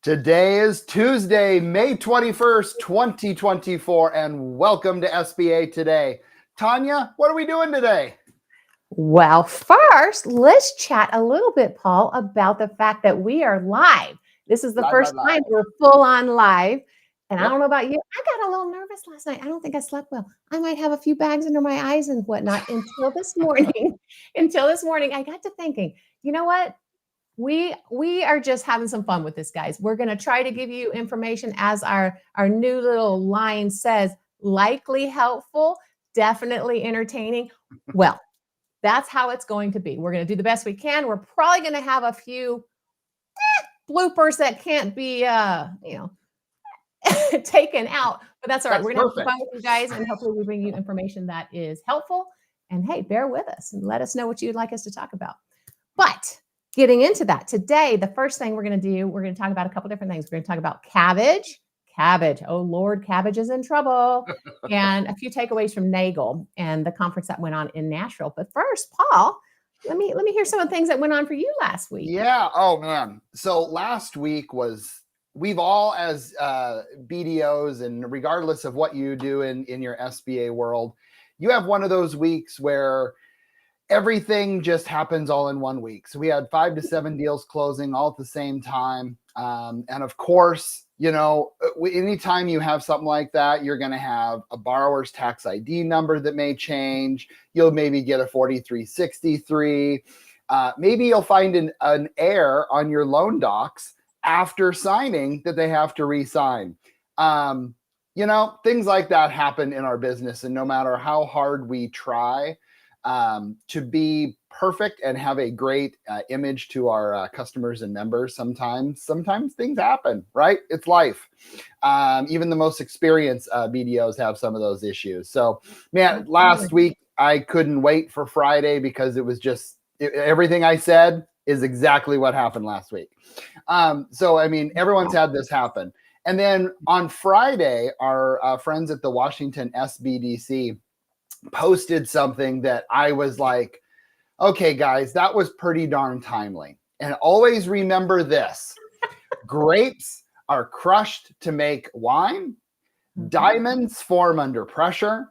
Today is Tuesday, May 21st, 2024, and welcome to SBA Today. Tanya, what are we doing today? Well, first, let's chat a little bit, Paul, about the fact that we are live. This is the first time we're full on live. And I don't know about you, I got a little nervous last night. I don't think I slept well. I might have a few bags under my eyes and whatnot until this morning. I got to thinking, you know what? We are just having some fun with this, guys. We're going to try to give you information, as our new little line says, likely helpful, definitely entertaining. Well, that's how it's going to be. We're going to do the best we can. We're probably going to have a few bloopers that can't be, taken out, but that's all right. We're going to have fun with you guys, and hopefully we bring you information that is helpful. And hey, bear with us and let us know what you'd like us to talk about. But getting into that today, the first thing we're going to do, we're going to talk about a couple different things. We're going to talk about Kabbage. Oh Lord, Kabbage is in trouble. And a few takeaways from NAGGL and the conference that went on in Nashville. But first, Paul, let me hear some of the things that went on for you last week. Yeah. Oh man. So last week we've all, as BDOs, and regardless of what you do in your SBA world, you have one of those weeks where everything just happens all in 1 week. So we had 5 to 7 deals closing all at the same time. And of course, anytime you have something like that, you're going to have a borrower's tax ID number that may change. You'll maybe get a 4363. Maybe you'll find an error on your loan docs after signing that they have to re-sign. Things like that happen in our business. And no matter how hard we try to be perfect and have a great image to our customers and members, sometimes things happen, right? It's life. Even the most experienced BDOs have some of those issues. So, man, last week I couldn't wait for Friday because it was just everything I said is exactly what happened last week. So, I mean, everyone's had this happen. And then on Friday, our friends at the Washington SBDC posted something that I was like, okay, guys, that was pretty darn timely. And always remember this: grapes are crushed to make wine. Diamonds form under pressure.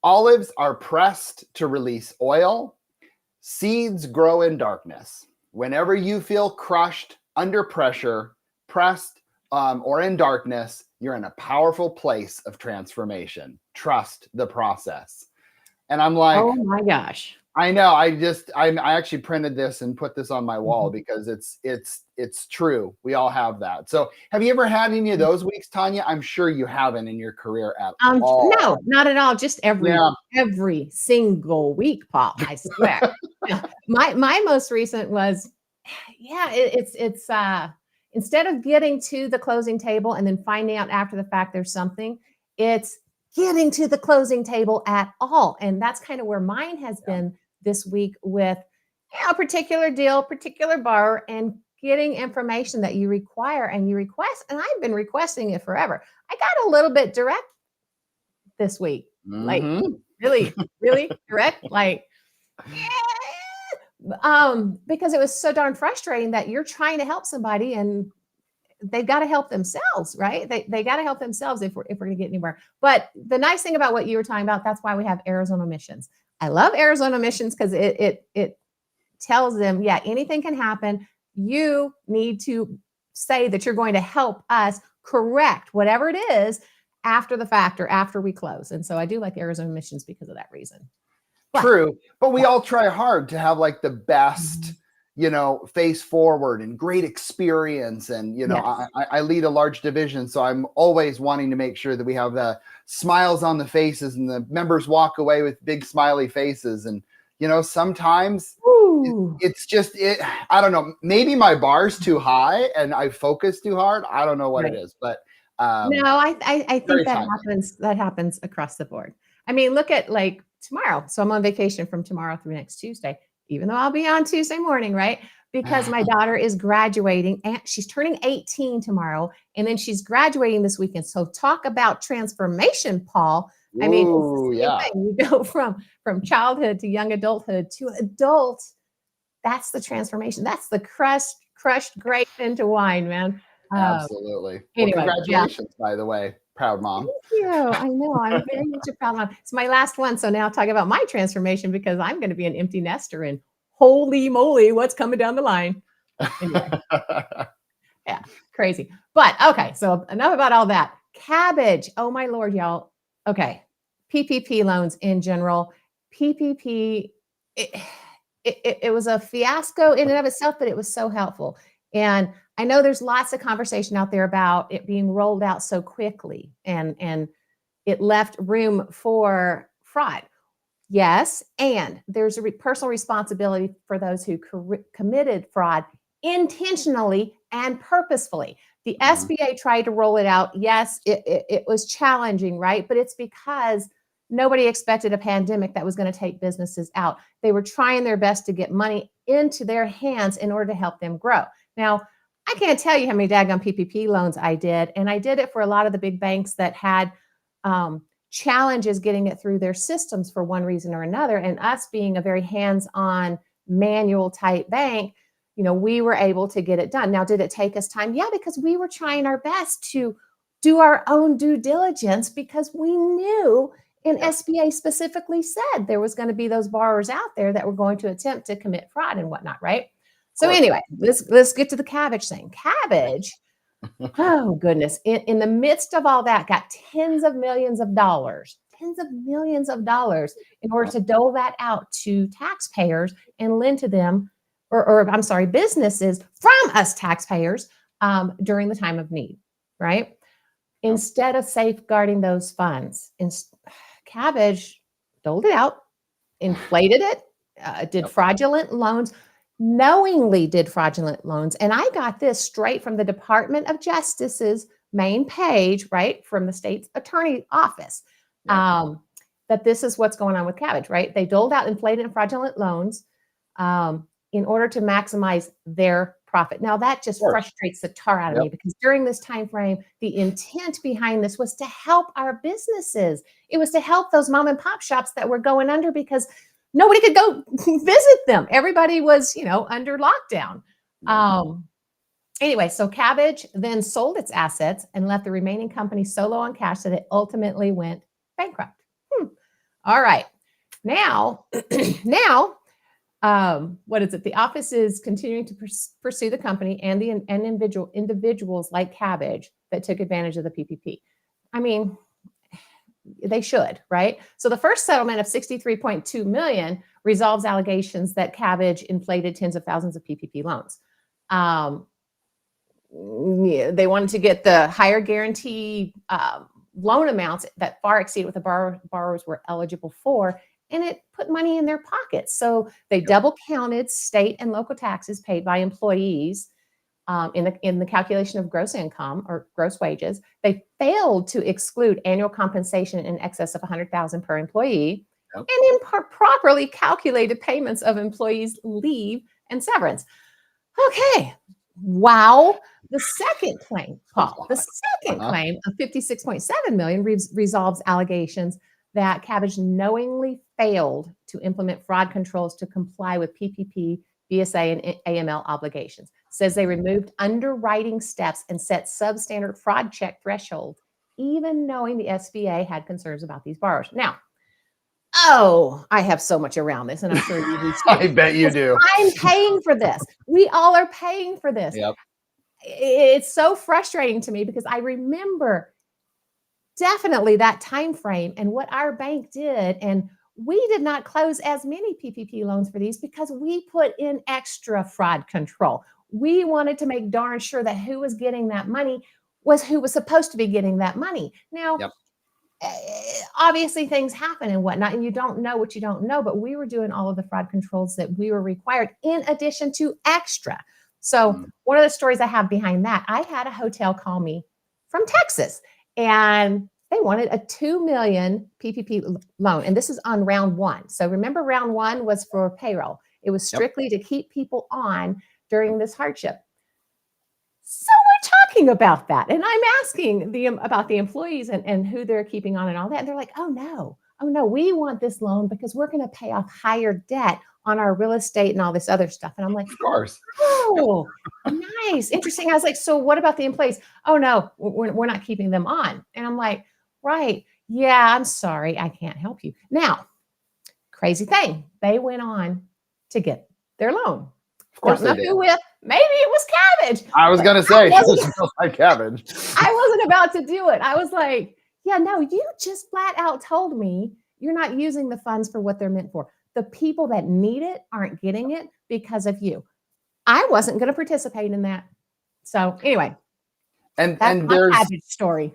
Olives are pressed to release oil. Seeds grow in darkness. Whenever you feel crushed, under pressure, pressed, or in darkness, you're in a powerful place of transformation. Trust the process. And I'm like, oh my gosh. I know. I actually printed this and put this on my wall because it's true. We all have that. So have you ever had any of those weeks, Tanya? I'm sure you haven't in your career at all. No, not at all. Just every single week, Paul, I swear. My most recent was, it's instead of getting to the closing table and then finding out after the fact there's something, it's getting to the closing table at all. And that's kind of where mine has been this week with a particular deal, particular borrower, and getting information that you require and you request. And I've been requesting it forever. I got a little bit direct this week, like really, really direct, like, because it was so darn frustrating that you're trying to help somebody and they've got to help themselves, right? They got to help themselves if we're going to get anywhere. But the nice thing about what you were talking about, that's why we have Arizona Missions. I love Arizona Missions because it tells them, anything can happen. You need to say that you're going to help us correct whatever it is after the fact or after we close. And so I do like Arizona Missions because of that reason. True. But we all try hard to have like the best, face forward and great experience. And, I lead a large division, so I'm always wanting to make sure that we have the smiles on the faces and the members walk away with big smiley faces. And, sometimes it's just, I don't know, maybe my bar's too high and I focus too hard. I don't know what it is, but no, I think that happens across the board. I mean, look at like tomorrow. So I'm on vacation from tomorrow through next Tuesday, even though I'll be on Tuesday morning, right? Because my daughter is graduating and she's turning 18 tomorrow. And then she's graduating this weekend. So talk about transformation, Paul. I mean, you go from childhood to young adulthood to adult. That's the transformation. That's the crushed grape into wine, man. Absolutely. Well, Anyway, yeah. congratulations, by the way. Proud mom. Thank you. I know. I'm very much a proud mom. It's my last one. So now I'll talk about my transformation because I'm going to be an empty nester and holy moly, what's coming down the line? Anyway, yeah, crazy. But okay, so enough about all that. Kabbage. Oh my Lord, y'all. Okay. PPP loans in general. PPP, it, it was a fiasco in and of itself, but it was so helpful. And I know there's lots of conversation out there about it being rolled out so quickly and it left room for fraud. Yes, and there's a personal responsibility for those who committed fraud intentionally and purposefully. The SBA tried to roll it out. Yes, it was challenging, right? But it's because nobody expected a pandemic that was going to take businesses out. They were trying their best to get money into their hands in order to help them grow. Now, I can't tell you how many daggone PPP loans I did, and I did it for a lot of the big banks that had challenges getting it through their systems for one reason or another. And us being a very hands-on manual type bank, we were able to get it done. Now, did it take us time? Yeah, because we were trying our best to do our own due diligence because we knew, and SBA specifically said there was going to be those borrowers out there that were going to attempt to commit fraud and whatnot, right? So anyway, let's get to the Kabbage thing. Kabbage, oh goodness, in the midst of all that, got tens of millions of dollars in order to dole that out to taxpayers and lend to them, or I'm sorry, businesses from us taxpayers during the time of need, right? Instead of safeguarding those funds, Kabbage doled it out, inflated it, did fraudulent loans, knowingly did fraudulent loans. And I got this straight from the Department of Justice's main page, right, from the state's attorney office, that this is what's going on with Kabbage, right? They doled out inflated and fraudulent loans in order to maximize their profit. Now, that just frustrates the tar out of me because during this time frame, the intent behind this was to help our businesses. It was to help those mom and pop shops that were going under because nobody could go visit them. Everybody was, under lockdown. Anyway, so Kabbage then sold its assets and left the remaining company so low on cash that it ultimately went bankrupt. All right. Now, what is it? The office is continuing to pursue the company and the individuals like Kabbage that took advantage of the PPP. I mean, they should, right? So the first settlement of $63.2 million resolves allegations that Kabbage inflated tens of thousands of PPP loans. They wanted to get the higher guarantee loan amounts that far exceed what the borrowers were eligible for, and it put money in their pockets. So they double counted state and local taxes paid by employees in the calculation of gross income or gross wages. They failed to exclude annual compensation in excess of $100,000 per employee, and improperly calculated payments of employees' leave and severance. Okay, wow. The second claim, Paul, claim of $56.7 million resolves allegations that Kabbage knowingly failed to implement fraud controls to comply with PPP, BSA, and AML obligations. Says they removed underwriting steps and set substandard fraud check thresholds, even knowing the SBA had concerns about these borrowers. Now, I have so much around this, and I'm sure you do too. I bet you do. I'm paying for this. We all are paying for this. It's so frustrating to me because I remember definitely that time frame and what our bank did, and we did not close as many PPP loans for these because we put in extra fraud control. We wanted to make darn sure that who was getting that money was who was supposed to be getting that money. Now, obviously things happen and whatnot, and you don't know what you don't know, but we were doing all of the fraud controls that we were required in addition to extra. So one of the stories I have behind that, I had a hotel call me from Texas, and they wanted a $2 million PPP loan. And this is on round one. So remember, round one was for payroll. It was strictly to keep people on during this hardship. So we're talking about that. And I'm asking about the employees and who they're keeping on and all that. And they're like, oh no, oh no, we want this loan because we're going to pay off higher debt on our real estate and all this other stuff. And I'm like, Of course. oh, nice, interesting. I was like, so what about the employees? Oh no, we're not keeping them on. And I'm like, right, yeah, I'm sorry, I can't help you. Now, crazy thing, they went on to get their loan. Of course Don't they know did. who with. Maybe it was Kabbage. I was going to say, she smells like cabbage. I wasn't about to do it. I was like, yeah, no, you just flat out told me you're not using the funds for what they're meant for. The people that need it aren't getting it because of you. I wasn't going to participate in that. So anyway, And that's my there's Kabbage story.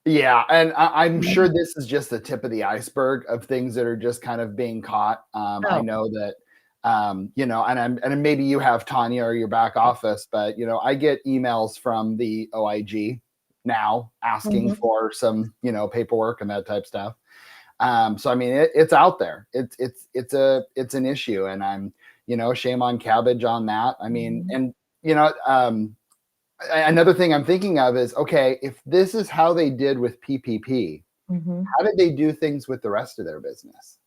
Yeah, and I'm sure this is just the tip of the iceberg of things that are just kind of being caught. I know that, and maybe you have Tanya or your back office, but I get emails from the OIG now asking for some, paperwork and that type stuff. So I mean, it's out there. It's an issue, and I'm, shame on Kabbage on that. I mean, and another thing I'm thinking of is, okay, if this is how they did with PPP, how did they do things with the rest of their business?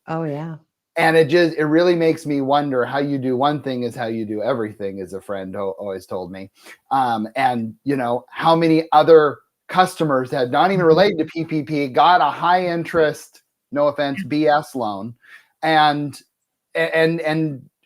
Oh yeah. And it really makes me wonder, how you do one thing is how you do everything, as a friend always told me. And how many other customers that not even related to PPP got a high interest, no offense, BS loan, and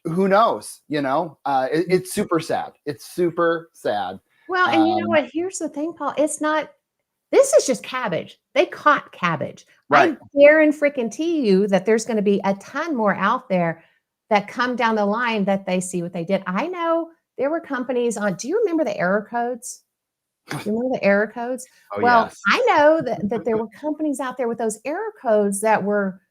who knows, it's super sad. It's super sad. Well, and you know what? Here's the thing, Paul. This is just Kabbage. They caught Kabbage. Right. I guarantee you that there's going to be a ton more out there that come down the line that they see what they did. I know there were companies on, do you remember the error codes? Do you remember the error codes? Oh, well, yes. I know that there were companies out there with those error codes that were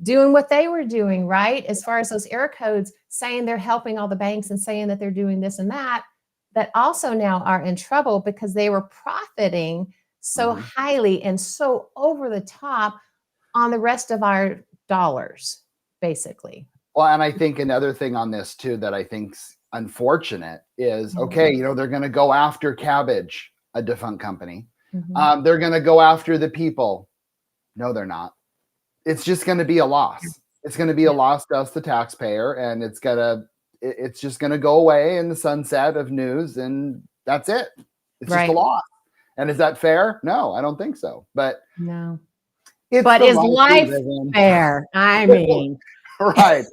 doing what they were doing, right? As far as those error codes saying they're helping all the banks and saying that they're doing this and that also now are in trouble because they were profiting so highly and so over the top on the rest of our dollars, basically. Well, and I think another thing on this too that I think's unfortunate is, okay, they're going to go after Kabbage, a defunct company. They're going to go after the people. No, they're not. It's just going to be a loss. It's going to be a loss to us, the taxpayer, and it's just going to go away in the sunset of news, and that's it. It's just a loss. And is that fair? No, I don't think so. But no. But is life fair? I mean, right.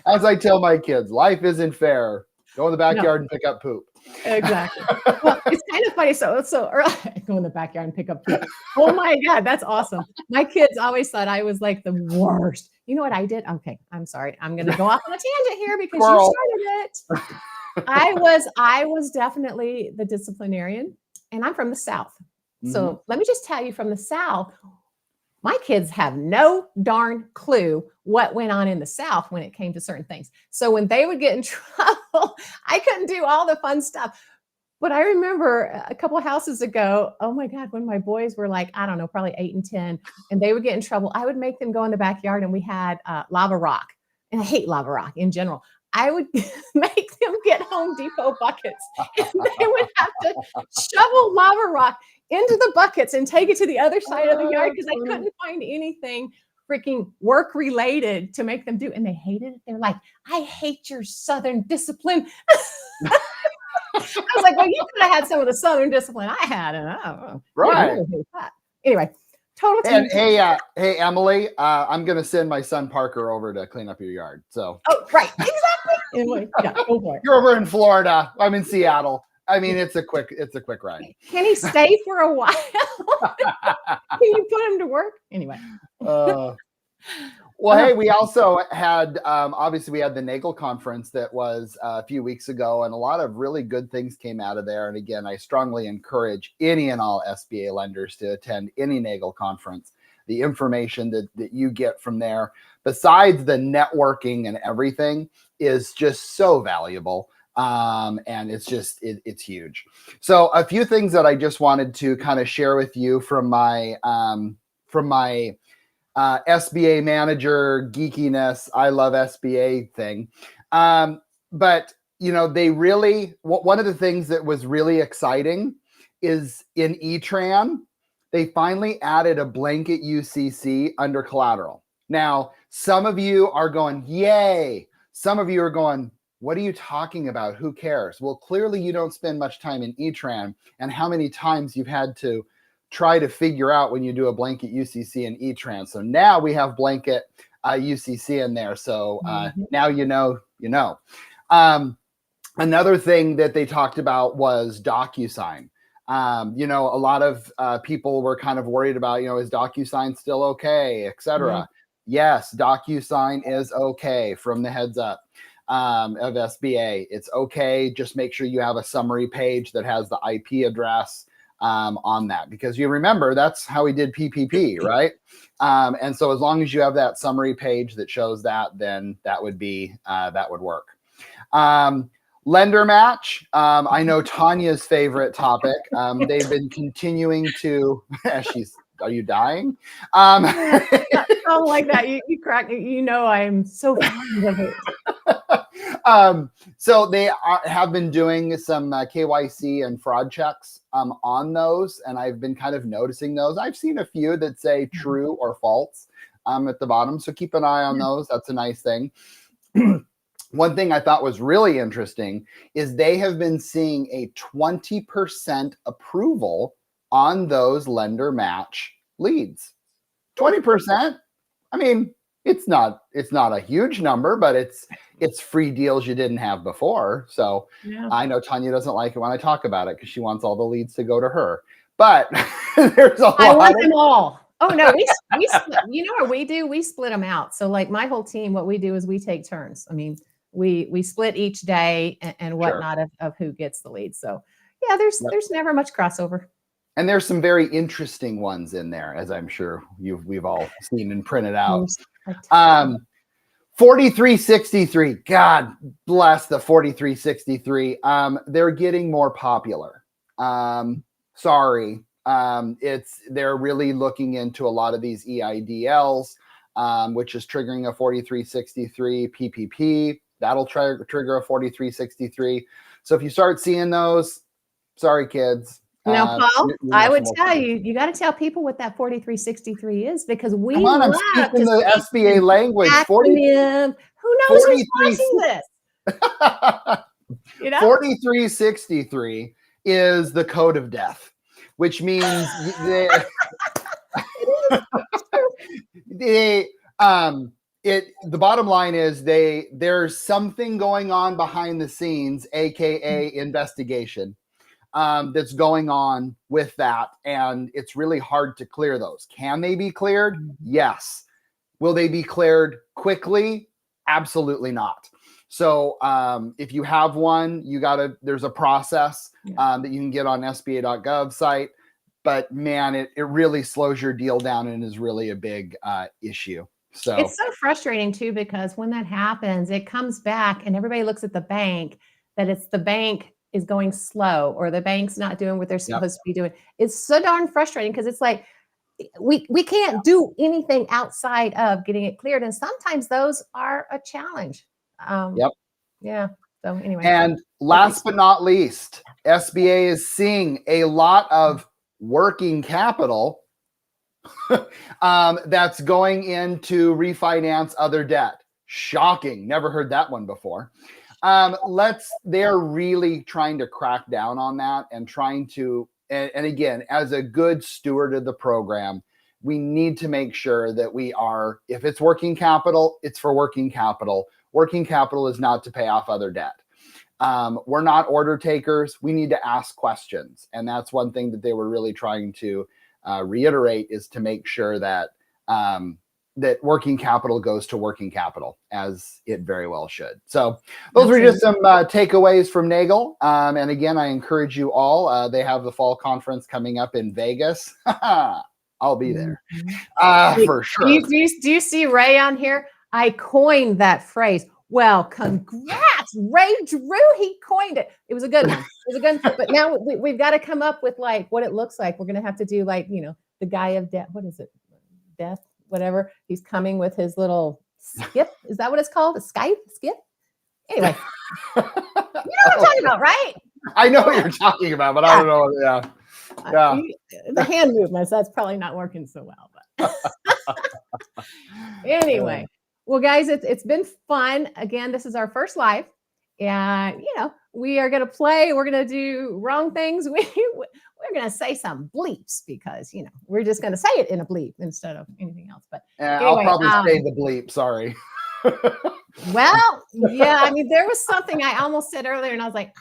As I tell my kids, life isn't fair. Go in the backyard and pick up poop. Exactly. Well, it's kind of funny. So early, go in the backyard and pick up poop. Oh my God, that's awesome. My kids always thought I was like the worst. You know what I did? Okay, I'm sorry. I'm going to go off on a tangent here because you started it. I was definitely the disciplinarian, and I'm from the South. So let me just tell you, from the South, my kids have no darn clue what went on in the South when it came to certain things. So when they would get in trouble, I couldn't do all the fun stuff. But I remember a couple of houses ago, oh my God, when my boys were like, I don't know, probably 8 and 10, and they would get in trouble, I would make them go in the backyard, and we had lava rock. And I hate lava rock in general. I would make them get Home Depot buckets, and they would have to shovel lava rock into the buckets and take it to the other side of the yard because I couldn't find anything freaking work related to make them do. And they hated it. They're like, I hate your Southern discipline. I was like, well, you could have had some of the Southern discipline I had. And I don't know. Right. Anyway, total. And hey, Emily, I'm going to send my son Parker over to clean up your yard. So. Oh, right. Exactly. Anyway, yeah, go for it. You're over in Florida. I'm in Seattle. I mean, it's a quick ride. Can he stay for a while? Can you put him to work? Anyway. Well, hey, we also had, obviously we had the NAGGL conference that was a few weeks ago, and a lot of really good things came out of there. And again, I strongly encourage any and all SBA lenders to attend any NAGGL conference. The information that you get from there, besides the networking and everything, is just so valuable. And it's just, it's huge. So a few things that I just wanted to kind of share with you from my SBA manager geekiness, I love SBA thing. But they really, one of the things that was really exciting is in E-Tran, they finally added a blanket UCC under collateral. Now, some of you are going, yay. Some of you are going, what are you talking about? Who cares? Well, clearly you don't spend much time in E-Tran, and how many times you've had to try to figure out when you do a blanket UCC in E-Tran. So now we have blanket UCC in there. So now you know. Another thing that they talked about was DocuSign. A lot of people were kind of worried about, is DocuSign still okay, et cetera. Yes, DocuSign is okay from the heads up of SBA. It's okay. Just make sure you have a summary page that has the IP address on that, because you remember that's how we did PPP, right? And so as long as you have that summary page that shows that, then that would work. Lender match. I know Tanya's favorite topic. They've been continuing to. Are you dying? Oh, like that. You crack. I'm so fond of it. So they have been doing some KYC and fraud checks on those, and I've been kind of noticing those. I've seen a few that say true or false at the bottom, so keep an eye on those. That's a nice thing. One thing I thought was really interesting is they have been seeing a 20% approval on those lender match leads. 20%. I mean, it's not a huge number, but it's free deals you didn't have before. So I know Tanya doesn't like it when I talk about it because she wants all the leads to go to her. But there's a lot. I want them all. Oh no, we split, what we do? We split them out. So like my whole team, what we do is we take turns. I mean, we split each day and whatnot of who gets the lead. So yeah, there's never much crossover. And there's some very interesting ones in there, as I'm sure we've all seen and printed out. 4363. God bless the 4363. They're getting more popular. Sorry. They're really looking into a lot of these EIDLs, which is triggering a 4363 PPP. That'll trigger a 4363. So if you start seeing those, sorry, kids. Now, Paul, I would tell you got to tell people what that 4363 is, because we I'm speaking the SBA language. Who knows who's watching this? 4363 is the code of death, which means the bottom line is there's something going on behind the scenes, aka investigation, that's going on with that, and it's really hard to clear those. Can they be cleared? Yes. Will they be cleared quickly? Absolutely not. So if you have one, there's a process that you can get on SBA.gov site, but man, it really slows your deal down and is really a big issue. So it's so frustrating too, because when that happens, it comes back and everybody looks at the bank that it's the bank is going slow, or the bank's not doing what they're supposed to be doing. It's so darn frustrating, because it's like we can't do anything outside of getting it cleared, and sometimes those are a challenge. Yeah. So anyway, and last but not least, SBA is seeing a lot of working capital that's going into refinance other debt. Shocking. Never heard that one before. They're really trying to crack down on that and trying to, and again, as a good steward of the program, we need to make sure that if it's working capital, it's for working capital. Working capital is not to pay off other debt. We're not order takers. We need to ask questions. And that's one thing that they were really trying to reiterate, is to make sure that that working capital goes to working capital, as it very well should. So those were just some takeaways from NAGGL. And again, I encourage you all. They have the fall conference coming up in Vegas. I'll be there for sure. Do you see Ray on here? I coined that phrase. Well, congrats, Ray Drew. He coined it. It was a good one. It was a good one. But now we've got to come up with like what it looks like. We're going to have to do like, the guy of death. What is it? Death, whatever. He's coming with his little skip. Is that what it's called? A Skype skip? Anyway, you know what I'm talking about, right? I know what you're talking about, but I don't know. Yeah. Yeah. The hand movements, that's probably not working so well. But anyway, well, guys, it's been fun. Again, this is our first live. And, we are going to play. We're going to do wrong things. We're going to say some bleeps because, we're just going to say it in a bleep instead of anything else. But anyway, I'll probably say the bleep. Sorry. Well, yeah, I mean, there was something I almost said earlier, and I was like,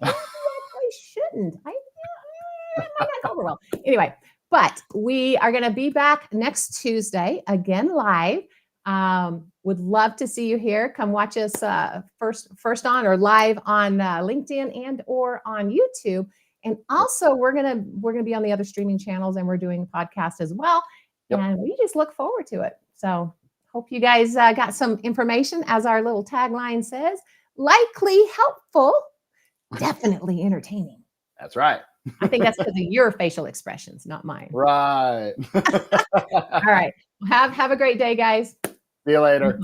I shouldn't. I might not go over well. Anyway, but we are going to be back next Tuesday, again, live. Would love to see you here. Come watch us first on or live on LinkedIn and or on YouTube. And also, we're gonna be on the other streaming channels, and we're doing podcasts as well. Yep. And we just look forward to it. So hope you guys got some information, as our little tagline says, likely helpful, definitely entertaining. That's right. I think that's because of your facial expressions, not mine. Right. All right. Have a great day, guys. See you later.